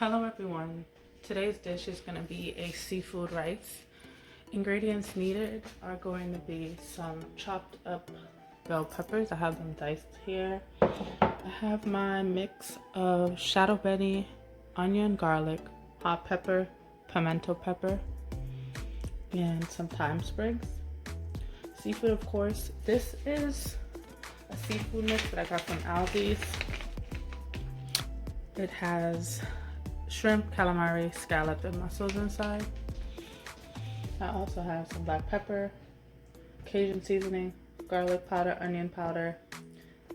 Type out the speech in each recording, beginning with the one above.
Hello everyone. Today's dish is going to be a seafood rice. Ingredients needed are going to be some chopped up bell peppers. I have them diced here. I have my mix of shadow beni, onion, garlic, hot pepper, pimento pepper, and some thyme sprigs. Seafood, of course. This is a seafood mix that I got from Aldi's. It has shrimp, calamari, scallop, and mussels inside. I also have some black pepper, Cajun seasoning, garlic powder, onion powder,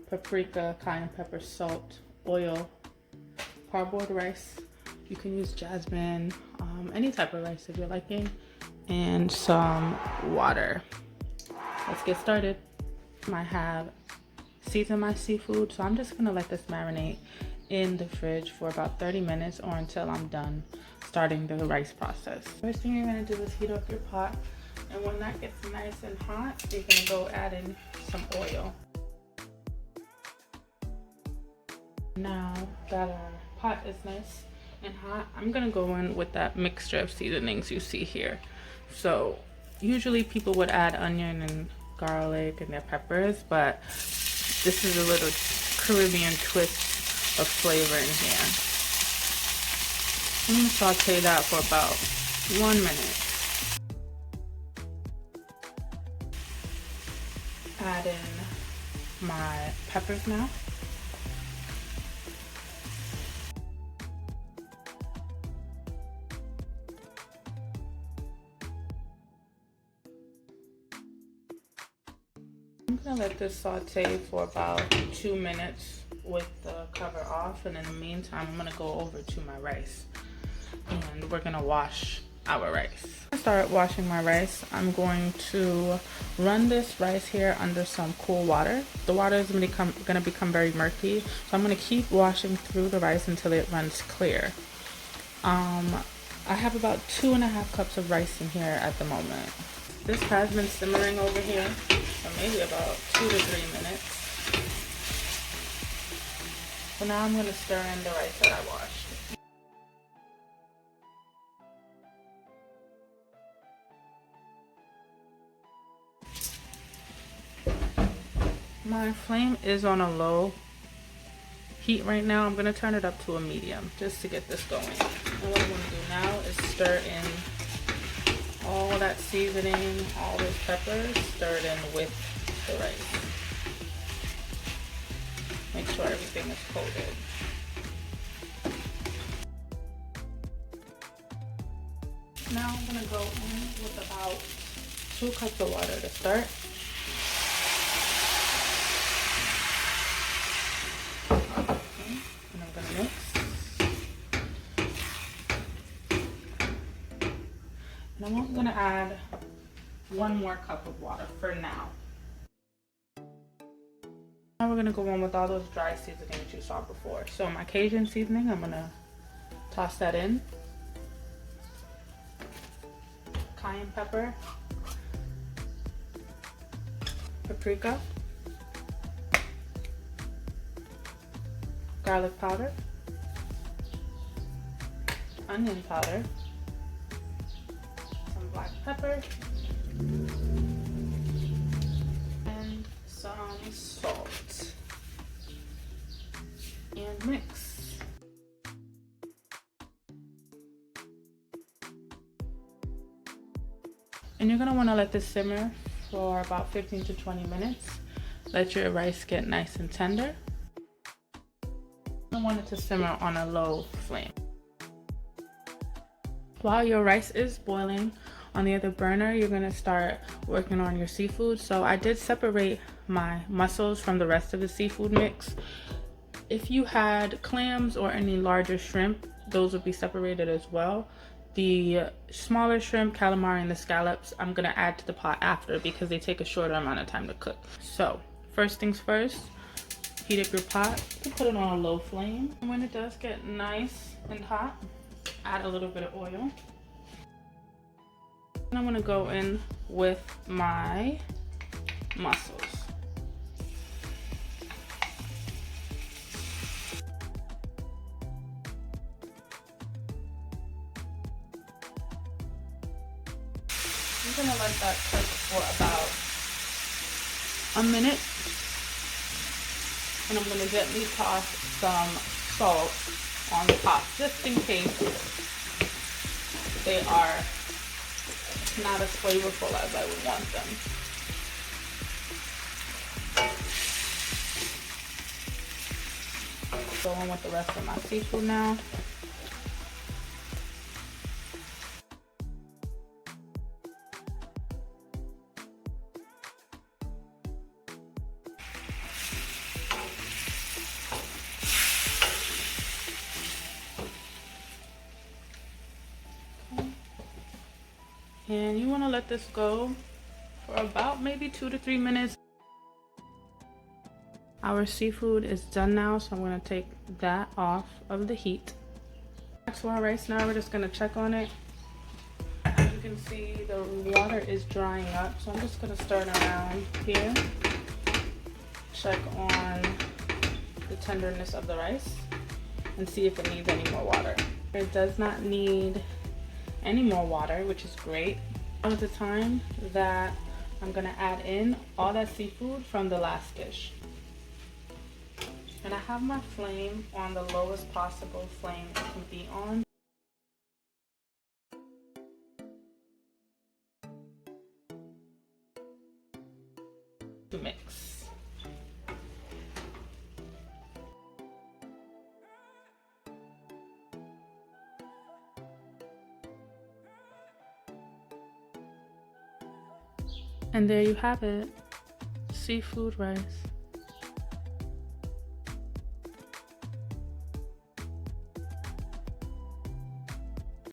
paprika, cayenne pepper, salt, oil, parboiled rice. You can use jasmine, any type of rice if you're liking, and some water. Let's get started. I have seasoned my seafood, so I'm just gonna let this marinate in the fridge for about 30 minutes or until I'm done starting the rice process. First thing you're gonna do is heat up your pot, and when that gets nice and hot, you're gonna go add in some oil. Now that our pot is nice and hot, I'm gonna go in with that mixture of seasonings you see here. So usually people would add onion and garlic and their peppers, but this is a little Caribbean twist of flavor in here. I'm gonna saute that for about 1 minute. Add in my peppers now. I'm gonna let this saute for about 2 minutes with the cover off, and in the meantime I'm gonna go over to my rice and we're gonna wash our rice. I start washing my rice. I'm going to run this rice here under some cool water. The water is gonna become very murky, so I'm gonna keep washing through the rice until it runs clear. I have about 2.5 cups of rice in here at the moment. This has been simmering over here for maybe about 2 to 3 minutes. So now I'm going to stir in the rice that I washed. My flame is on a low heat right now. I'm going to turn it up to a medium just to get this going. And what I'm going to do now is stir in all that seasoning, all those peppers, stir it in with the rice. Make sure everything is coated. Now I'm gonna go in with about 2 cups of water to start. Okay, and I'm gonna mix. And I'm only gonna add 1 more cup of water for now. Now we're gonna go on with all those dry seasonings you saw before. So my Cajun seasoning, I'm gonna toss that in. Cayenne pepper, paprika, garlic powder, onion powder, some black pepper, and some salt, and mix. And you're gonna wanna let this simmer for about 15 to 20 minutes. Let your rice get nice and tender. I want it to simmer on a low flame. While your rice is boiling on the other burner, you're gonna start working on your seafood. So I did separate my mussels from the rest of the seafood mix. If you had clams or any larger shrimp, those would be separated as well. The smaller shrimp, calamari, and the scallops, I'm gonna add to the pot after because they take a shorter amount of time to cook. So first things first, heat up your pot, put it on a low flame. And when it does get nice and hot, add a little bit of oil. And I'm gonna go in with my mussels. gonna let that cook for about a minute. And I'm gonna gently toss some salt on top, just in case they are not as flavorful as I would want them. Go on with the rest of my seafood now. And you want to let this go for about maybe 2 to 3 minutes. Our seafood is done now, so I'm going to take that off of the heat. Back to our rice now, we're just going to check on it. As you can see, the water is drying up, so I'm just going to stir it around here. Check on the tenderness of the rice and see if it needs any more water. It does not need any more water, which is great. Now is the time that I'm gonna add in all that seafood from the last dish. And I have my flame on the lowest possible flame it can be on. To mix. And there you have it, seafood rice.